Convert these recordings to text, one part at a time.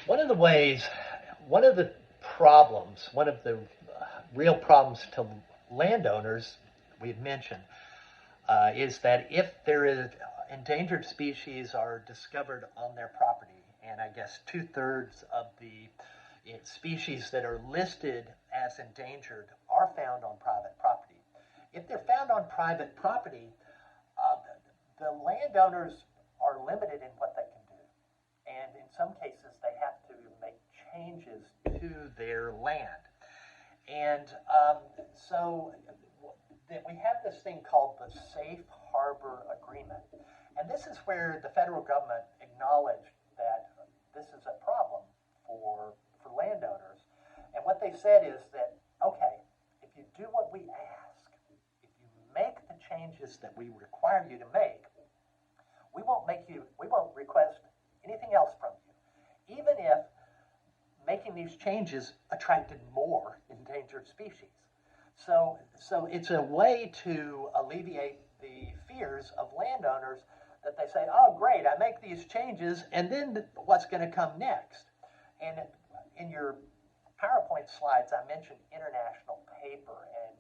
One of the ways, one of the problems, one of the real problems to landowners we've mentioned is that if there is endangered species are discovered on their property, and I guess 2/3 of the species that are listed as endangered are found on private property. If they're found on private property, uh, the landowners are limited in what they can do. And in some cases, they have to make changes to their land. And so that we have this thing called the Safe Harbor Agreement. And this is where the federal government acknowledged that this is a problem for landowners. And what they said is that, okay, if you do what we ask, if you make the changes that we require you to make, we won't request anything else from you. Even if making these changes attracted more endangered species. So it's a way to alleviate the fears of landowners that they say, oh, great, I make these changes, and then what's going to come next? And in your PowerPoint slides, I mentioned International Paper, and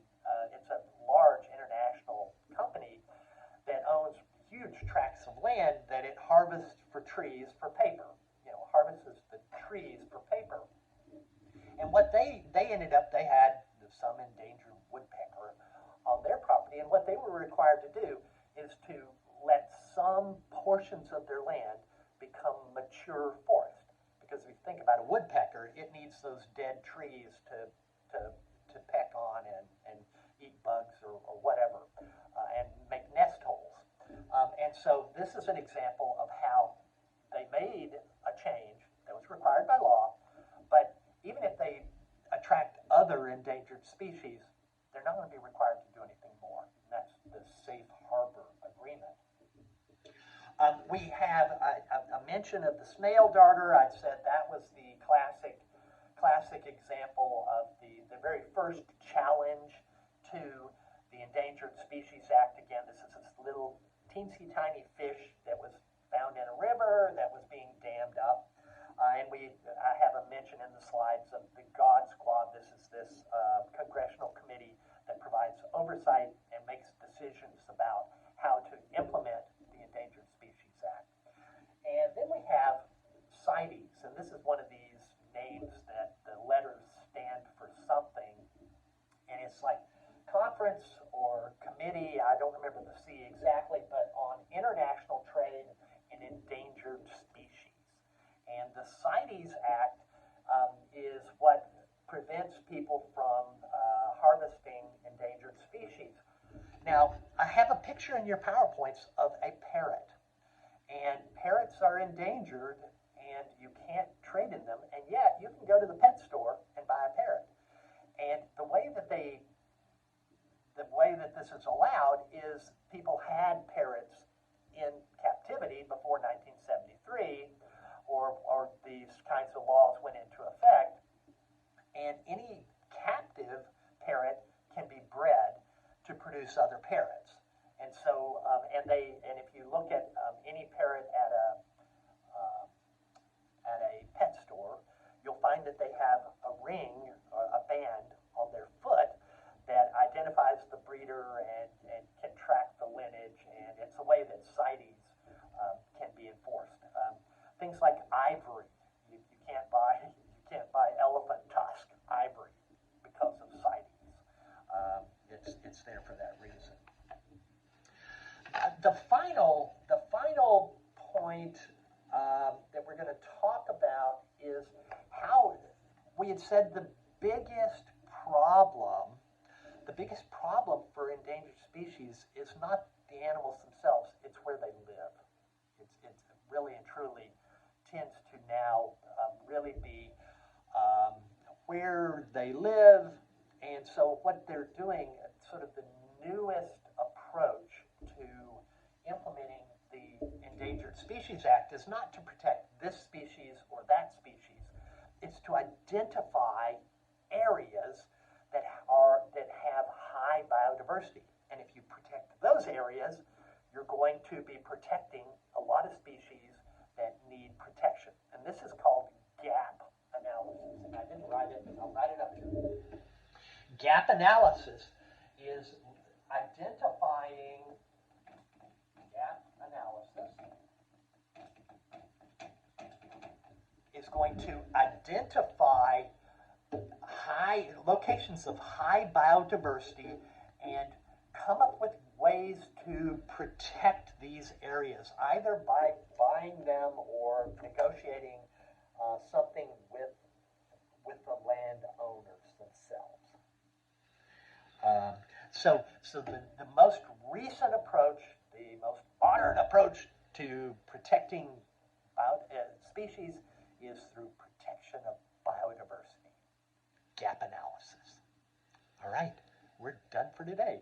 it's a large international company that owns huge tracts of land that it harvests for trees for paper. Harvests the trees for paper. And what they ended up, they had some endangered woodpecker on their property, and what they were required to do is to let some portions of their land become mature forest. Because if you think about a woodpecker, it needs those dead trees to peck on and eat bugs or whatever, and make nest holes. And so this is an example of how they made a change that was required by law, but even if they attract other endangered species, they're not going to be required to do anything more. And that's the Safe Harbor Agreement. We have a mention of the snail darter. I said that was the classic example of the very first challenge to the Endangered Species Act. Again, this is this little teensy tiny fish that was found in a river that was being dammed up. And I have a mention in the slides of the God Squad. This is this congressional committee that provides oversight and makes decisions about how to implement the Endangered Species Act. And then we have CITES, and this is one of these names that the letters stand for something. And it's like conference or committee, I don't remember the C exactly, but on international trade in endangered species. And the CITES Act is what prevents people from harvesting endangered species. Now, I have a picture in your PowerPoints of a parrot. And parrots are endangered, and you can't trade in them, and yet you can go to the pet store and buy a parrot. And the way that this is allowed is people had parrots in captivity before 1973, or these kinds of laws went into effect, and any captive parrot can be bred to produce other parrots. And so, and if you look at any parrot at a pet store, you'll find that they have a ring or a band on their foot that identifies the breeder and can track the lineage, and it's a way that CITES can be enforced. Things like ivory, you can't buy elephant tusk ivory because of CITES. It's there for that reason. The final point that we're going to talk about is how we had said the biggest problem for endangered species is not the animals themselves, it's where they live. It's really and truly tends to now really be where they live. And so what they're doing, sort of the newest approach to implementing the Endangered Species Act is not to protect this species or that species. It's to identify areas that have high biodiversity. And if you protect those areas, you're going to be protecting a lot of species that need protection. And this is called gaps. gap analysis is identifying gap analysis is going to identify high locations of high biodiversity and come up with ways to protect these areas, either by buying them or negotiating something with the landowners themselves. So the most recent approach, the most modern approach to protecting species is through protection of biodiversity, gap analysis. All right, we're done for today.